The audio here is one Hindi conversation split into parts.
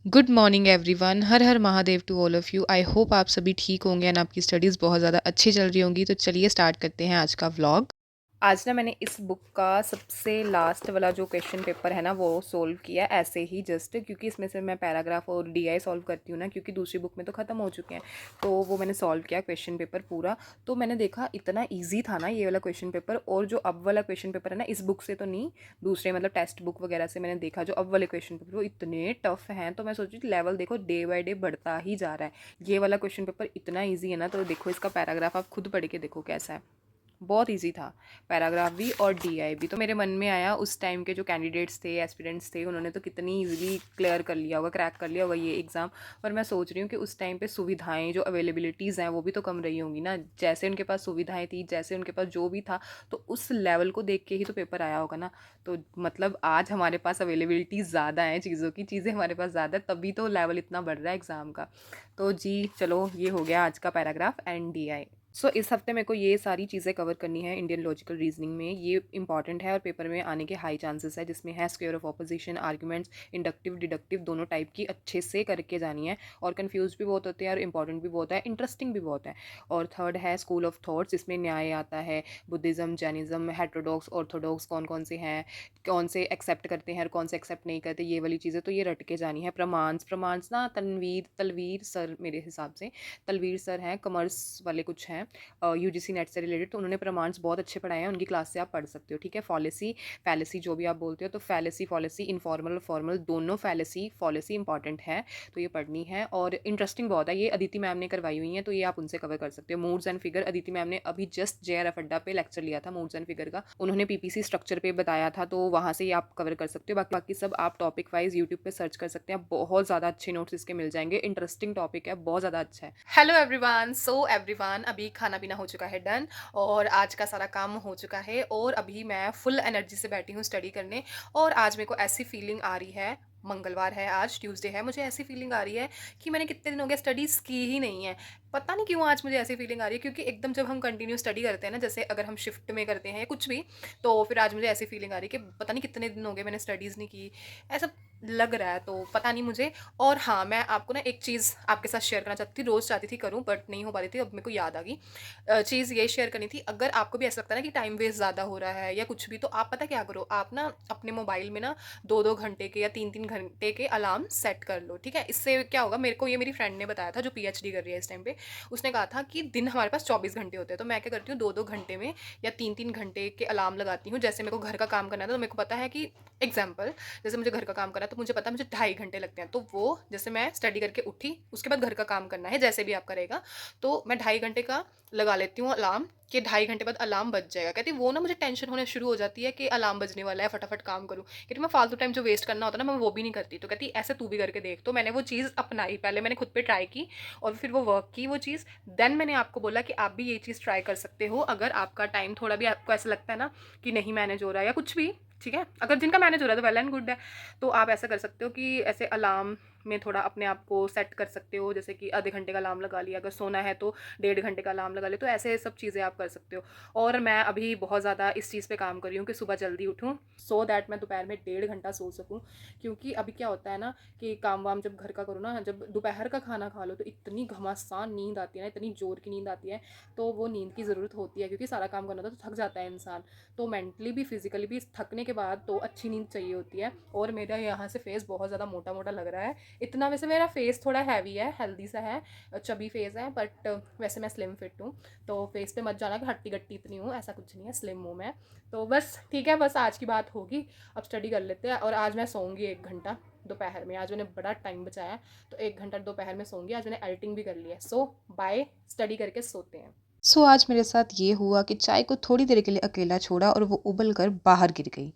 Good morning everyone. Har Har Mahadev to all of you. I hope आप सभी ठीक होंगे एंड आपकी स्टडीज़ बहुत ज़्यादा अच्छी चल रही होंगी। तो चलिए स्टार्ट करते हैं आज का व्लॉग। आज ना मैंने इस बुक का सबसे लास्ट वाला जो क्वेश्चन पेपर है ना वो सोल्व किया ऐसे ही जस्ट, क्योंकि इसमें से मैं पैराग्राफ और डीआई सॉल्व करती हूँ ना, क्योंकि दूसरी बुक में तो ख़त्म हो चुके हैं। तो वो मैंने सॉल्व किया क्वेश्चन पेपर पूरा। तो मैंने देखा इतना ईजी था ना ये वाला क्वेश्चन पेपर, और जो अब वाला क्वेश्चन पेपर है ना इस बुक से तो नहीं, दूसरे मतलब टेक्स्ट बुक वगैरह से मैंने देखा जो अब वाले क्वेश्चन पेपर वो इतने टफ हैं। तो मैं सोची लेवल देखो डे बाई डे बढ़ता ही जा रहा है। ये वाला क्वेश्चन पेपर इतना ईजी है ना, तो देखो इसका पैराग्राफ आप खुद पढ़ के देखो कैसा है। बहुत इजी था पैराग्राफ भी और डीआई भी। तो मेरे मन में आया उस टाइम के जो कैंडिडेट्स थे, एस्पिरेंट्स थे, उन्होंने तो कितनी इजीली क्लियर कर लिया होगा, क्रैक कर लिया होगा ये एग्ज़ाम। पर मैं सोच रही हूँ कि उस टाइम पे सुविधाएं जो अवेलेबिलिटीज़ हैं वो भी तो कम रही होंगी ना। जैसे उनके पास सुविधाएं थी, जैसे उनके पास जो भी था, तो उस लेवल को देख के ही तो पेपर आया होगा ना। तो मतलब आज हमारे पास अवेलेबिलिटी ज़्यादा है चीज़ों की, चीज़ें हमारे पास ज़्यादा है, तभी तो लेवल इतना बढ़ रहा है एग्ज़ाम का। तो जी चलो, ये हो गया आज का पैराग्राफ एंड डीआई। इस हफ्ते मेरे को ये सारी चीज़ें कवर करनी है इंडियन लॉजिकल रीजनिंग में। ये इंपॉर्टेंट है और पेपर में आने के हाई चांसेस है, जिसमें है square of opposition, arguments, inductive deductive दोनों टाइप की अच्छे से करके जानी है। और कन्फ्यूज भी बहुत होते हैं और इंपॉर्टेंट भी बहुत है, इंटरेस्टिंग भी बहुत है। और थर्ड है स्कूल ऑफ थॉट्स, जिसमें न्याय आता है, बुद्धिज़्म, जैनिज़्म, हेट्रोडॉक्स, ऑर्थोडॉक्स कौन कौन से हैं, कौन से एक्सेप्ट करते हैं और कौन से एक्सेप्ट नहीं करते, ये वाली चीज़ें तो ये रट के जानी है। प्रमाण्स ना तलवीर सर, मेरे हिसाब से तलवीर सर हैं, कॉमर्स वाले कुछ हैं, यूजीसी नेट से रिलेटेड, तो उन्होंने प्रमाण्स बहुत अच्छे पढ़ाए हैं, उनकी क्लास से आप पढ़ सकते हो। ठीक है, फॉलेसी फैलेसी जो भी आप बोलते हो, तो फैलेसी फॉलेसी, इनफॉर्मल और फॉर्मल दोनों फैलेसी फॉलेसी इंपॉर्टेंट है, तो ये पढ़नी है और इंटरेस्टिंग बहुत है। ये अदिति मैम ने करवाई हुई है, तो ये आप उनसे कवर कर सकते हो। Moods and figure, Aditi ma'am ने अभी जस्ट जेआरएफ अड्डा पे लेक्चर लिया था मूड्स एंड फिगर का, उन्होंने पीपीसी स्ट्रक्चर पे बताया था, तो वहाँ से ये आप कवर कर सकते हो। बाकी सब आप टॉपिक वाइज यूट्यूब पे सर्च कर सकते हैं, बहुत ज़्यादा अच्छे नोट्स इसके मिल जाएंगे। इंटरेस्टिंग टॉपिक है, बहुत ज़्यादा अच्छा है। हेलो एवरीवन, एवरीवन अभी खाना पीना हो चुका है डन, और आज का सारा काम हो चुका है, और अभी मैं फुल एनर्जी से बैठी हूँ स्टडी करने। और आज मेरे को ऐसी फीलिंग आ रही है, मंगलवार है आज, ट्यूसडे है, मुझे ऐसी फीलिंग आ रही है कि मैंने कितने दिन हो गए स्टडीज़ की ही नहीं है। पता नहीं क्यों आज मुझे ऐसी फीलिंग आ रही है, क्योंकि एकदम जब हम कंटिन्यू स्टडी करते हैं ना, जैसे अगर हम शिफ्ट में करते हैं या कुछ भी, तो फिर आज मुझे ऐसी फीलिंग आ रही है कि पता नहीं कितने दिन हो गए मैंने स्टडीज़ नहीं की, ऐसा लग रहा है, तो पता नहीं मुझे। और हाँ, मैं आपको ना एक चीज़ आपके साथ शेयर करना चाहती थी, रोज़ चाहती थी करूँ बट नहीं हो पा रही थी, अब मेरे को याद आ गई। चीज़ ये शेयर करनी थी, अगर आपको भी ऐसा लगता है ना कि टाइम वेस्ट ज़्यादा हो रहा है या कुछ भी, तो आप पता क्या करो, आप ना अपने मोबाइल में ना 2-2 घंटे के या 3-3 घंटे के अलार्म सेट कर लो। ठीक है, इससे क्या होगा, मेरे को ये मेरी फ्रेंड ने बताया था जो पीएचडी कर रही है इस टाइम पे। उसने कहा था कि दिन हमारे पास 24 घंटे होते हैं, तो मैं क्या करती हूँ 2-2 घंटे में या 3-3 घंटे के अलार्म लगाती हूँ। जैसे मेरे को घर का काम करना था, तो मेरे को पता है कि एग्जाम्पल, जैसे मुझे घर का काम करना है तो मुझे पता है मुझे 2.5 घंटे लगते हैं, तो वो जैसे मैं स्टडी करके उठी, उसके बाद घर का काम करना है, जैसे भी आपका रहेगा, तो मैं 2.5 घंटे का लगा लेती हूँ अलार्म, कि 2.5 घंटे बाद अलार्म बज जाएगा। कहती वो ना मुझे टेंशन होने शुरू हो जाती है कि अलार्म बजने वाला है, फटाफट काम करूँ। कहती मैं फालतू टाइम जो वेस्ट करना होता है ना, मैं वो भी नहीं करती। तो कहती ऐसे तू भी करके देख। तो मैंने वो चीज़ अपनाई, पहले मैंने खुद पे ट्राई की और फिर वो वर्क की वो चीज़। देन मैंने आपको बोला कि आप भी ये चीज़ ट्राई कर सकते हो, अगर आपका टाइम थोड़ा भी आपको ऐसा लगता है ना कि नहीं मैनेज हो रहा है या कुछ भी। ठीक है, अगर जिनका मैनेज हो रहा है तो वेल एंड गुड है। तो आप ऐसा कर सकते हो कि ऐसे अलार्म में थोड़ा अपने आप को सेट कर सकते हो, जैसे कि आधे घंटे का अलार्म लगा लिया, अगर सोना है तो 1.5 घंटे का अलार्म लगा लिया, तो ऐसे सब चीज़ें आप कर सकते हो। और मैं अभी बहुत ज़्यादा इस चीज़ पे काम कर रही हूँ कि सुबह जल्दी उठूँ, सो दैट मैं दोपहर में 1.5 घंटा सो सकूँ। क्योंकि अभी क्या होता है ना कि काम वाम जब घर का करो ना, जब दोपहर का खाना खा लो तो इतनी घमासान नींद आती है ना, इतनी जोर की नींद आती है, तो वो नींद की ज़रूरत होती है, क्योंकि सारा काम करना होता है तो थक जाता है इंसान। तो मेंटली भी फिजिकली भी थकने के बाद तो अच्छी नींद चाहिए होती है। और मेरा यहाँ से फेस बहुत ज़्यादा मोटा मोटा लग रहा है, इतना वैसे मेरा फेस थोड़ा हैवी है, हेल्दी सा है, चबी फेस है, बट वैसे मैं स्लिम फिट हूँ। तो फेस पे मत जाना कि हट्टी गट्टी इतनी हूँ, ऐसा कुछ नहीं है, स्लिम हूँ मैं। तो बस ठीक है, बस आज की बात होगी, अब स्टडी कर लेते हैं। और आज मैं सोऊंगी 1 घंटा दोपहर में, आज मैंने बड़ा टाइम बचाया है, तो 1 घंटा दोपहर में सोऊंगी। आज मैंने एडिटिंग भी कर ली है। बाय, स्टडी करके सोते हैं। आज मेरे साथ ये हुआ कि चाय को थोड़ी देर के लिए अकेला छोड़ा और वो उबल कर बाहर गिर गई।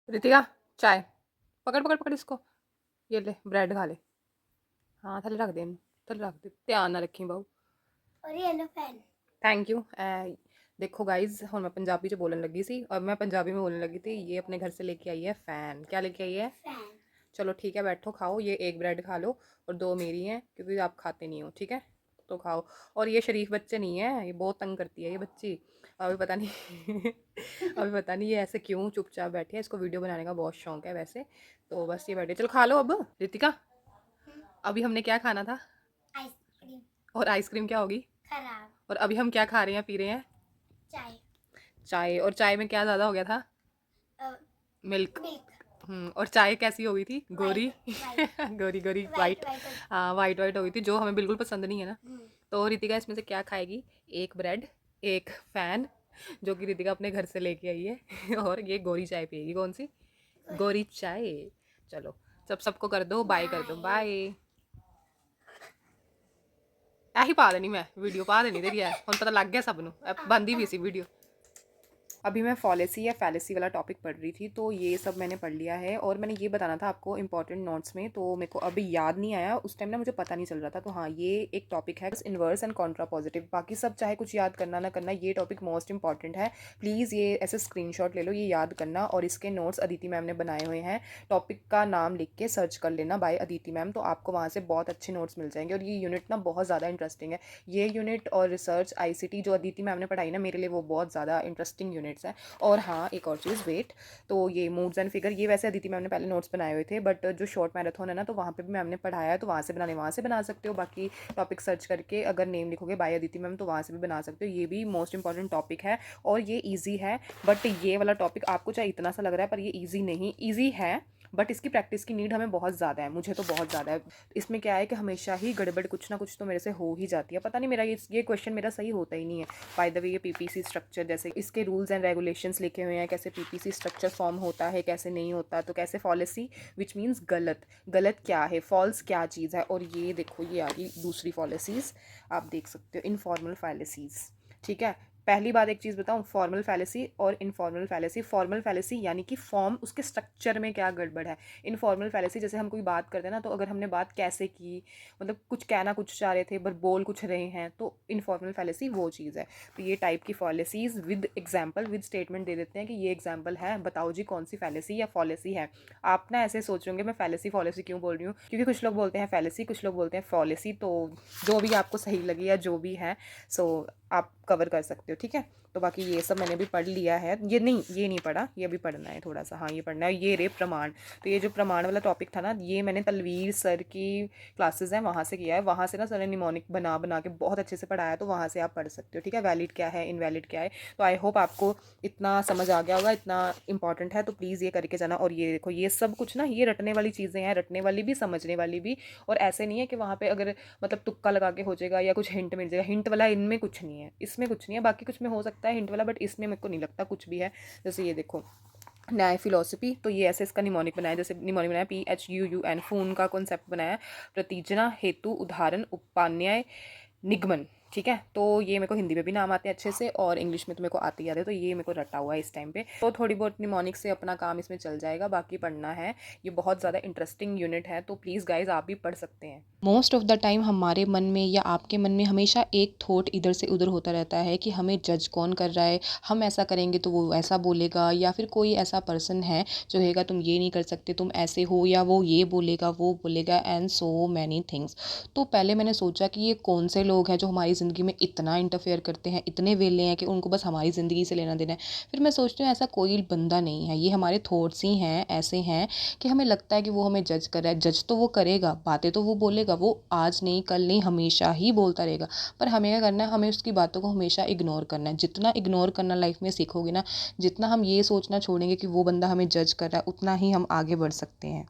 रितिका, चाय पकड़ पकड़ पकड़ इसको, ये ले ब्रेड खा ले। हाँ थले रख दे, थले रख दे, ध्यान ना रखी बहू। और ये लो फैन। Thank you. देखो गाइज, हम मैं पंजाबी च बोलने लगी सी और मैं पंजाबी में बोलने लगी थी। ये अपने घर से लेके आई है फ़ैन। क्या लेके आई है? फैन। चलो ठीक है, बैठो खाओ, ये एक ब्रेड खा लो और 2 मेरी हैं, क्योंकि आप खाते नहीं हो। ठीक है, तो खाओ। और ये शरीफ बच्चे नहीं है, ये बहुत तंग करती है ये बच्ची। अभी पता नहीं अभी पता नहीं ये ऐसे क्यों चुपचाप बैठी है, इसको वीडियो बनाने का बहुत शौक है वैसे। तो बस ये बैठे, चलो खा लो अब। रितिका अभी हमने क्या खाना था? आइसक्रीम। और आइसक्रीम क्या होगी? खराब। और अभी हम क्या खा रहे हैं, पी रहे हैं? चाय। चाय। और चाय में क्या ज़्यादा हो गया था? मिल्क। मिल्क। और चाय कैसी हो गई थी? गोरी। वाइट वाइट गोरी गोरी वाइट वाइट। वाइट। हाँ, वाइट वाइट हो गई थी, जो हमें बिल्कुल पसंद नहीं है ना। हम्म। तो रितिका इसमें से क्या खाएगी? एक ब्रेड, एक फैन, जो कि रितिका अपने घर से लेके आई है। और ये गोरी चाय पिएगी। कौन सी? गोरी चाय। चलो, सबको कर दो बाय, कर दो बाय। ਇਹੀ ਪਾ ਦੇਣੀ मैं वीडियो पा देनी तेरी है ਹੁਣ पता लग गया सब ਨੂੰ ਬੰਦੀ भी सी वीडियो। अभी मैं फॉलेसी या फैलेसी वाला टॉपिक पढ़ रही थी, तो ये सब मैंने पढ़ लिया है। और मैंने ये बताना था आपको इंपॉर्टेंट नोट्स में, तो मेरे को अभी याद नहीं आया, उस टाइम ना मुझे पता नहीं चल रहा था। तो हाँ, ये एक टॉपिक है इन्वर्स एंड कॉन्ट्रा पॉजिटिव। बाकी सब चाहे कुछ याद करना ना करना, ये टॉपिक मोस्ट इंपॉर्टेंट है। प्लीज़ ये ऐसे स्क्रीनशॉट ले लो, ये याद करना। और इसके नोट्स अदिति मैम ने बनाए हुए हैं। टॉपिक का नाम लिख के सर्च कर लेना बाय अदिति मैम, तो आपको वहाँ से बहुत अच्छे नोट्स मिल जाएंगे। और ये यूनिट ना बहुत ज़्यादा इंटरेस्टिंग है। ये यूनिट और रिसर्च आईसीटी जो अदिति मैम ने पढ़ाई ना, मेरे लिए वो बहुत ज़्यादा इंटरेस्टिंग यूनिट्स हैं। और हाँ, एक और चीज़, वेट। तो ये मूड्स एंड फिगर, ये वैसे अदिति मैम ने पहले नोट्स बनाए हुए थे, बट जो शॉर्ट मैराथन है ना, तो वहाँ पे भी मैम ने पढ़ाया है, तो वहाँ से वहाँ से बना सकते हो। बाकी टॉपिक सर्च करके अगर नेम लिखोगे बाय अदिति मैम, तो वहाँ से भी बना सकते हो। ये भी मोस्ट इंपॉर्टेंट टॉपिक है और ये ईजी है। बट ये वाला टॉपिक आपको चाहे इतना सा लग रहा है, पर ये ईजी नहीं, ईजी है बट इसकी प्रैक्टिस की नीड हमें बहुत ज़्यादा है, मुझे तो बहुत ज़्यादा है। इसमें क्या है कि हमेशा ही गड़बड़ कुछ ना कुछ तो मेरे से हो ही जाती है। पता नहीं मेरा ये क्वेश्चन मेरा सही होता ही नहीं है। बाय द वे, ये पीपीसी स्ट्रक्चर, जैसे इसके रूल्स एंड रेगुलेशंस लिखे हुए हैं, कैसे पीपीसी स्ट्रक्चर फॉर्म होता है, कैसे नहीं होता, तो कैसे फॉलिसी विच मीन्स गलत, गलत क्या है, फॉल्स क्या चीज़ है। और ये देखो, ये आ गई दूसरी पॉलिसीज़, आप देख सकते हो, इनफॉर्मल फैलेसीज़। ठीक है, पहली बात एक चीज़ बताऊँ, फॉर्मल फैलेसी और इनफॉर्मल फैलेसी। फॉर्मल फैलेसी यानी कि फॉर्म, उसके स्ट्रक्चर में क्या गड़बड़ है। इनफॉर्मल फैलेसी, जैसे हम कोई बात करते हैं ना, तो अगर हमने बात कैसे की, मतलब कुछ कहना कुछ चाह रहे थे पर बोल कुछ रहे हैं, तो इनफॉर्मल फैलेसी वो चीज़ है। तो ये टाइप की फॉलिसीज़ विद एग्जाम्पल, विद स्टेटमेंट दे देते हैं कि ये एग्जाम्पल है, बताओ जी कौन सी फैलेसी या फॉलिसी है। आप ना ऐसे सोच रहे होंगे मैं फैलेसी फॉलिसी क्यों बोल रही हूँ, क्योंकि कुछ लोग बोलते हैं फैलेसी, कुछ लोग बोलते हैं फॉलिसी। तो जो भी आपको सही लगे या जो भी है, सो आप कवर कर सकते हो। ठीक है, तो बाकी ये सब मैंने भी पढ़ लिया है। ये नहीं पढ़ा, ये भी पढ़ना है थोड़ा सा। हाँ, ये पढ़ना है। ये रे प्रमाण, तो ये जो प्रमाण वाला टॉपिक था ना, ये मैंने तलवीर सर की क्लासेस हैं वहाँ से किया है। वहाँ से ना सर ने निमोनिक बना बना के बहुत अच्छे से पढ़ाया, तो वहाँ से आप पढ़ सकते हो। ठीक है, वैलिड क्या है, इनवैलिड क्या है। तो आई होप आपको इतना समझ आ गया होगा, इतना इंपॉर्टेंट है, तो प्लीज़ ये करके जाना। और ये देखो, ये सब कुछ ना, ये रटने वाली चीज़ें हैं, रटने वाली भी समझने वाली भी। और ऐसे नहीं है कि वहाँ पे अगर मतलब तुक्का लगा के हो जाएगा या कुछ हिंट मिल जाएगा, हिंट वाला इनमें कुछ नहीं है, इसमें कुछ नहीं है। बाकी कुछ में हो सकता है हिंट वाला, बट इसमें मेरे को नहीं लगता कुछ भी है। जैसे ये देखो, न्याय फिलोसफी, तो ये ऐसे इसका निमोनिक बनाया, जैसे निमोनिक बनाया PHUUN, फून का कॉन्सेप्ट बनाया, प्रतिजना, हेतु, उदाहरण, उपान्याय, निगमन। ठीक है, तो ये मेरे को हिंदी में भी नाम आते हैं अच्छे से, और इंग्लिश में तो मेरे को आते ही आते हैं, तो ये मेरे को रटा हुआ है इस टाइम पे। तो थोड़ी बहुत निमोनिक से अपना काम इसमें चल जाएगा, बाकी पढ़ना है। ये बहुत ज़्यादा इंटरेस्टिंग यूनिट है, तो प्लीज़ गाइज आप भी पढ़ सकते हैं। मोस्ट ऑफ द टाइम हमारे मन में या आपके मन में हमेशा एक थॉट इधर से उधर होता रहता है कि हमें जज कौन कर रहा है, हम ऐसा करेंगे तो वो ऐसा बोलेगा, या फिर कोई ऐसा पर्सन है जो कहेगा तुम ये नहीं कर सकते, तुम ऐसे हो, या वो ये बोलेगा वो बोलेगा, एंड सो मैनी थिंग्स। तो पहले मैंने सोचा कि ये कौन से लोग हैं जो हमारी ज़िंदगी में इतना इंटरफेयर करते हैं, इतने वेले हैं कि उनको बस हमारी ज़िंदगी से लेना देना है। फिर मैं सोचती हूँ ऐसा कोई बंदा नहीं है, ये हमारे थॉट्स ही हैं, ऐसे हैं कि हमें लगता है कि वो हमें जज कर रहा है। जज तो वो करेगा, बातें तो वो बोलेगा, वो आज नहीं कल नहीं हमेशा ही बोलता रहेगा। पर हमें क्या करना है, हमें उसकी बातों को हमेशा इग्नोर करना है। जितना इग्नोर करना लाइफ में सीखोगे ना, जितना हम ये सोचना छोड़ेंगे कि वो बंदा हमें जज कर रहा है, उतना ही हम आगे बढ़ सकते हैं।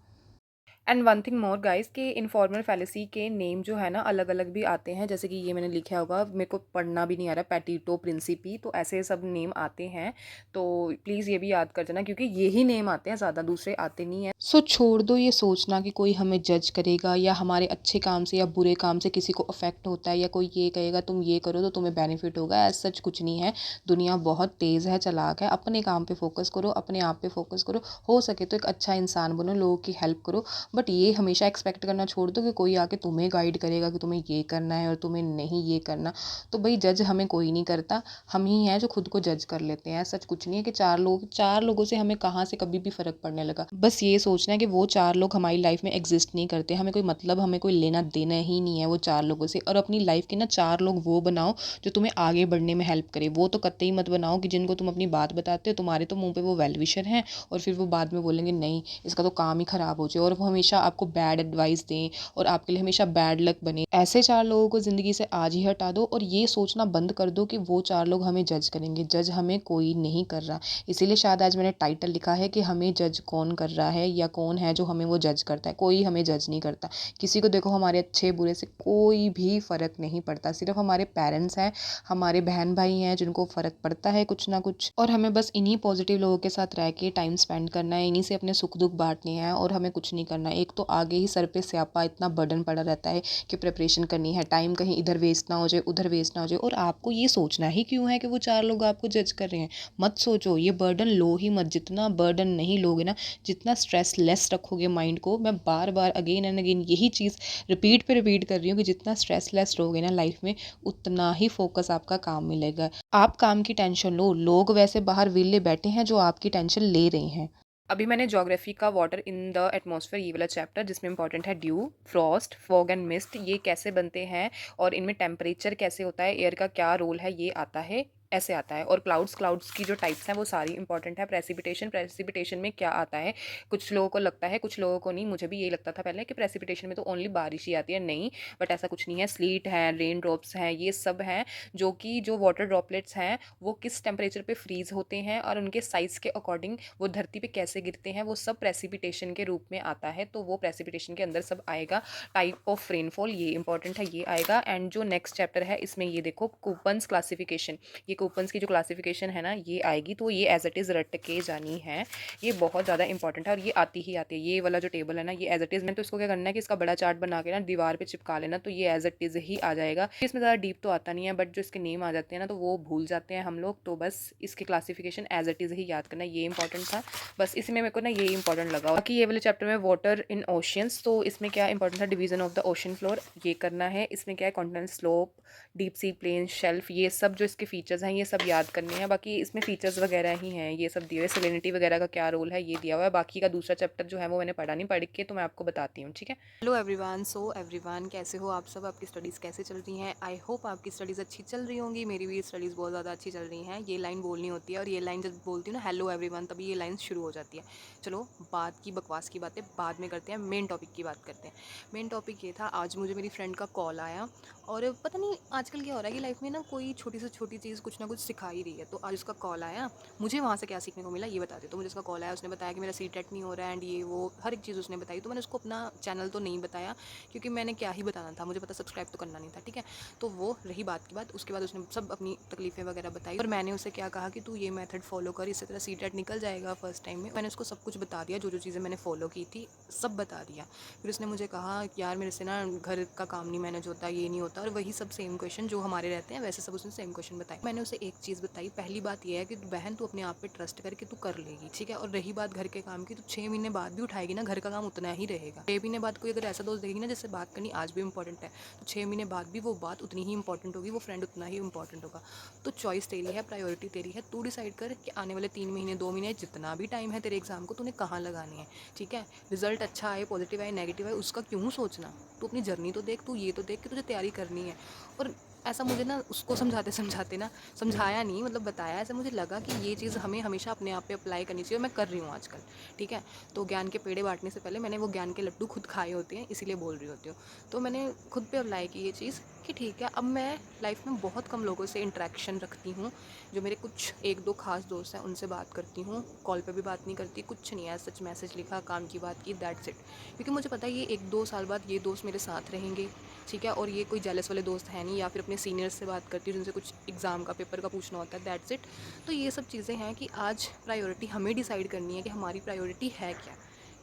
And one thing more guys, कि इनफॉर्मल फैलेसी के नेम जो है ना, अलग अलग भी आते हैं। जैसे कि ये मैंने लिखा होगा, मेरे को पढ़ना भी नहीं आ रहा, पैटिटो प्रिंसिपी, तो ऐसे सब नेम आते हैं। तो प्लीज़ ये भी याद कर देना, क्योंकि यही नेम आते हैं, ज़्यादा दूसरे आते नहीं हैं। सो छोड़ दो ये सोचना कि कोई हमें जज करेगा, या हमारे अच्छे काम से या बुरे काम से किसी को अफेक्ट होता है, या कोई ये कहेगा तुम ये करो तो तुम्हें बेनिफिट होगा। ऐसा सच कुछ नहीं है। दुनिया बहुत तेज़ है, चालाक है। अपने काम पे फोकस करो, अपने आप पे फोकस करो, हो सके तो एक अच्छा इंसान बनो, लोगों की हेल्प करो। बट ये हमेशा एक्सपेक्ट करना छोड़ दो कि कोई आके तुम्हें गाइड करेगा कि तुम्हें ये करना है और तुम्हें नहीं ये करना। तो भाई जज हमें कोई नहीं करता, हम ही हैं जो खुद को जज कर लेते हैं। सच कुछ नहीं है कि चार लोगों से हमें कहाँ से कभी भी फ़र्क पड़ने लगा। बस ये सोचना है कि वो चार लोग हमारी लाइफ में एग्जिस्ट नहीं करते, हमें कोई मतलब, हमें कोई लेना देना ही नहीं है वो चार लोगों से। और अपनी लाइफ के ना चार लोग वो बनाओ जो तुम्हें आगे बढ़ने में हेल्प करे। वो तो कतई मत बनाओ कि जिनको तुम अपनी बात बताते हो, तुम्हारे तो मुंह पे वो वेल विशर हैं, और फिर वो बाद में बोलेंगे नहीं इसका तो काम ही ख़राब हो जाए, और वो हमेशा हमेशा आपको बैड एडवाइस दें और आपके लिए हमेशा बैड लक बने। ऐसे 4 लोगों को ज़िंदगी से आज ही हटा दो और ये सोचना बंद कर दो कि वो 4 लोग हमें जज करेंगे। जज हमें कोई नहीं कर रहा। इसीलिए शायद आज मैंने टाइटल लिखा है कि हमें जज कौन कर रहा है या कौन है जो हमें वो जज करता है। कोई हमें जज नहीं करता। किसी को देखो हमारे अच्छे बुरे से कोई भी फ़र्क नहीं पड़ता। सिर्फ़ हमारे पेरेंट्स हैं, हमारे बहन-भाई हैं जिनको फ़र्क पड़ता है कुछ ना कुछ, और हमें बस इन्हीं पॉज़िटिव लोगों के साथ रह के टाइम स्पेंड करना है, इन्हीं से अपने सुख-दुख बाँटने हैं और हमें कुछ नहीं करना। एक तो आगे ही सर पे स्यापा इतना बर्डन पड़ा रहता है कि प्रिपरेशन करनी है, टाइम कहीं इधर वेस्ट ना हो जाए, उधर वेस्ट ना हो जाए, और आपको ये सोचना ही क्यों है कि वो 4 लोग आपको जज कर रहे हैं? मत सोचो, ये बर्डन लो ही मत। जितना बर्डन नहीं लोगे ना, जितना स्ट्रेस लेस रखोगे माइंड को, मैं बार-बार अगेन एंड अगेन यही चीज़ रिपीट पे रिपीट कर रही हूँ कि जितना स्ट्रेस लेस रहोगे ना लाइफ में, उतना ही फोकस आपका काम मिलेगा। आप काम की टेंशन लो, लोग वैसे बाहर विले बैठे हैं जो आपकी टेंशन ले रहे हैं। अभी मैंने ज्योग्राफी का वाटर इन द एटमॉस्फेयर ये वाला चैप्टर, जिसमें इंपॉर्टेंट है due, Frost, fog and mist, ये कैसे बनते हैं और इनमें टेम्परेचर कैसे होता है, एयर का क्या रोल है, ये आता है, ऐसे आता है। और क्लाउड्स की जो टाइप्स हैं वो सारी इंपॉर्टेंट है। प्रेसिपिटेशन में क्या आता है, कुछ लोगों को लगता है, कुछ लोगों को नहीं। मुझे भी यही लगता था पहले कि प्रेसिपिटेशन में तो ओनली बारिश ही आती है, नहीं, बट ऐसा कुछ नहीं है। स्लीट है, रेन ड्रॉप्स हैं, ये सब हैं जो कि जो वाटर ड्रॉपलेट्स हैं वो किस टेम्परेचर पे फ्रीज होते हैं और उनके साइज़ के अकॉर्डिंग वो धरती पे कैसे गिरते हैं, वो सब प्रेसिपिटेशन के रूप में आता है। तो वो प्रेसिपिटेशन के अंदर सब आएगा। टाइप ऑफ रेनफॉल ये इंपॉर्टेंट है, ये आएगा। एंड जो नेक्स्ट चैप्टर है इसमें ये देखो, कूपन्स क्लासिफिकेशन, ये कूपन्स की जो क्लासिफिकेशन है ना ये आएगी, तो ये एज इट इज़ रट के जानी है। ये बहुत ज़्यादा इंपॉर्टेंट है और ये आती ही आती है। ये वाला जो टेबल है ना ये एज इट इज़, मैंने तो इसको क्या करना है कि इसका बड़ा चार्ट बना के ना दीवार पे चिपका लेना, तो ये एज इट इज़ ही आ जाएगा। इसमें ज़्यादा डीप तो आता नहीं है, बट जो इसके नेम आ जाते हैं ना तो वो भूल जाते हैं हम लोग, तो बस इसकी क्लासिफिकेशन एज इट इज़ ही याद करना, ये इंपॉर्टेंट था। बस इसमें मेरे को ना ये इंपॉर्टेंट लगा। बाकी ये वाले चैप्टर में वाटर इन ओशियंस, तो इसमें क्या इंपॉर्टेंट था, division of the ocean floor, ये करना है। इसमें क्या है, continent slope, deep sea plain, shelf, ये सब जो इसके फीचर्स हैं ये सब याद करने हैं। बाकी इसमें फीचर्स वगैरह ही हैं, ये सब दिए हुए, सेलेनिटी वगैरह का क्या रोल है ये दिया हुआ है। बाकी का दूसरा चैप्टर जो है वो मैंने पढ़ा नहीं, पढ़ के तो मैं आपको बताती हूँ, ठीक है। हेलो एवरीवन, सो एवरीवन कैसे हो आप सब, आपकी स्टडीज़ कैसे चल रही हैं? आई होप आपकी स्टडीज़ अच्छी चल रही होंगी। मेरी भी स्टडीज़ बहुत ज़्यादा अच्छी चल रही हैं। ये लाइन बोलनी होती है और ये लाइन जब बोलती हूँ ना हेलो एवरीवन, तभी ये लाइन शुरू हो जाती है। चलो बात की बकवास की बातें बाद में करते हैं, मेन टॉपिक की बात करते हैं। मेन टॉपिक ये था, आज मुझे मेरी फ्रेंड का कॉल आया और पता नहीं आजकल क्या हो रहा है कि लाइफ में ना कोई छोटी से छोटी चीज़ कुछ ना कुछ सिखा ही रही है। तो आज उसका कॉल आया, मुझे वहाँ से क्या सीखने को मिला ये बता दे। तो मुझे उसका कॉल आया, उसने बताया कि मेरा सीटेट नहीं हो रहा है एंड ये वो हर एक चीज़ उसने बताई। तो मैंने उसको अपना चैनल तो नहीं बताया क्योंकि मैंने क्या ही बताना था, मुझे पता सब्सक्राइब तो करना नहीं था, ठीक है। तो वो रही बात की बात। उसके बाद उसने सब अपनी तकलीफ़ें वगैरह बताई और मैंने उसे क्या कहा कि तू ये मेथड फॉलो कर, इससे तेरा सीटेट निकल जाएगा फर्स्ट टाइम में। मैंने उसको सब कुछ बता दिया, जो जो चीज़ें मैंने फॉलो की थी सब बता दिया। फिर उसने मुझे कहा यार मेरे से ना घर का काम नहीं मैनेज होता, ये नहीं होता, और वही सब सेम क्वेश्चन जो हमारे रहते हैं वैसे सब उसने सेम क्वेश्चन बताए। मैंने उसे एक चीज़ बताई, पहली बात ये है कि बहन तू अपने आप पे ट्रस्ट करके तू कर लेगी, ठीक है। और रही बात घर के काम की, तो 6 महीने बाद भी उठाएगी ना घर का काम उतना ही रहेगा। 6 महीने बाद कोई अगर ऐसा दोस्त देखेगी ना जिससे बात करनी आज भी इंपॉर्टेंट है, तो 6 महीने बाद भी वो बात उतनी ही इंपॉर्टेंट होगी, वो फ्रेंड उतना ही इंपॉर्टेंट होगा। तो चॉइस तेरी है, प्रायोरिटी तेरी है, तू डिसाइड कर कि आने वाले 3 महीने 2 महीने जितना भी टाइम है तेरे एग्जाम को तूने कहाँ लगानी है, ठीक है। रिजल्ट अच्छा आए, पॉजिटिव आए, नेगेटिव आए, उसका क्यों सोचना, तू अपनी जर्नी तो देख, तू ये तो देख कि तुझे तैयारी करनी है। और ऐसा मुझे ना उसको समझाते समझाते ना, समझाया नहीं मतलब बताया, ऐसा मुझे लगा कि ये चीज़ हमें हमेशा अपने आप पे अप्लाई करनी चाहिए और मैं कर रही हूँ आजकल, ठीक है। तो ज्ञान के पेड़े बांटने से पहले मैंने वो ज्ञान के लड्डू खुद खाए होते हैं, इसीलिए बोल रही होती हूँ। तो मैंने खुद पे अप्लाई की ये चीज़ कि ठीक है, अब मैं लाइफ में बहुत कम लोगों से इंटरेक्शन रखती हूँ। जो मेरे कुछ 1-2 खास दोस्त हैं उनसे बात करती हूँ, कॉल पे भी बात नहीं करती, कुछ नहीं है, सच मैसेज लिखा, काम की बात की, दैट्स इट। क्योंकि मुझे पता है ये 1-2 साल बाद ये दोस्त मेरे साथ रहेंगे, ठीक है। और ये कोई जेलस वाले दोस्त हैं नहीं, या फिर अपने सीनियर्स से बात करती हूँ जिनसे कुछ एग्ज़ाम का पेपर का पूछना होता है, दैट्स इट। तो ये सब चीज़ें हैं कि आज प्रायोरिटी हमें डिसाइड करनी है कि हमारी प्रायोरिटी है क्या,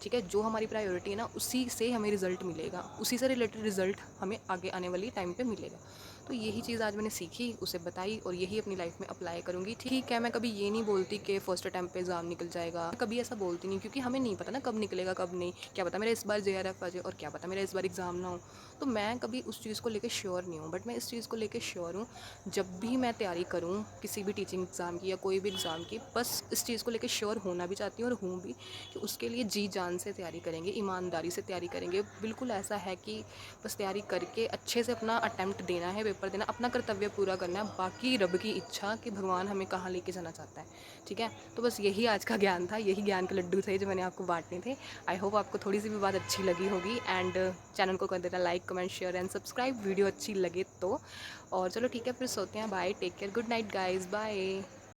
ठीक है। जो हमारी प्रायोरिटी है ना उसी से हमें रिज़ल्ट मिलेगा, उसी से रिलेटेड रिज़ल्ट हमें आगे आने वाली टाइम पे मिलेगा। तो यही चीज़ आज मैंने सीखी, उसे बताई और यही अपनी लाइफ में अप्लाई करूँगी, ठीक है। मैं कभी ये नहीं बोलती कि फर्स्ट अटैम्प्ट पे एग्ज़ाम निकल जाएगा, कभी ऐसा बोलती नहीं, क्योंकि हमें नहीं पता ना कब निकलेगा कब नहीं, क्या पता मेरा इस बार JRF आ जाए और क्या पता मेरा इस बार एग्ज़ाम ना हो। तो मैं कभी उस चीज़ को लेकर श्योर नहीं हूँ, बट मैं इस चीज़ को लेकर श्योर हूँ, जब भी मैं तैयारी करूँ किसी भी टीचिंग एग्ज़ाम की या कोई भी एग्ज़ाम की, बस इस चीज़ को लेकर श्योर होना भी चाहती हूँ और हूँ भी कि उसके लिए जी जान ध्यान से तैयारी करेंगे, ईमानदारी से तैयारी करेंगे, बिल्कुल ऐसा है कि बस तैयारी करके अच्छे से अपना अटैम्प्ट देना है, पेपर देना, अपना कर्तव्य पूरा करना है, बाकी रब की इच्छा कि भगवान हमें कहाँ लेके जाना चाहता है। ठीक है, तो बस यही आज का ज्ञान था, यही ज्ञान के लड्डू थे जो मैंने आपको बांटने थे। आई होप आपको थोड़ी सी भी बात अच्छी लगी होगी, एंड चैनल को कर देना like, comment, share and subscribe video अच्छी लगे तो। और चलो ठीक है, फिर सोते हैं। Bye, take care, good night guys, bye.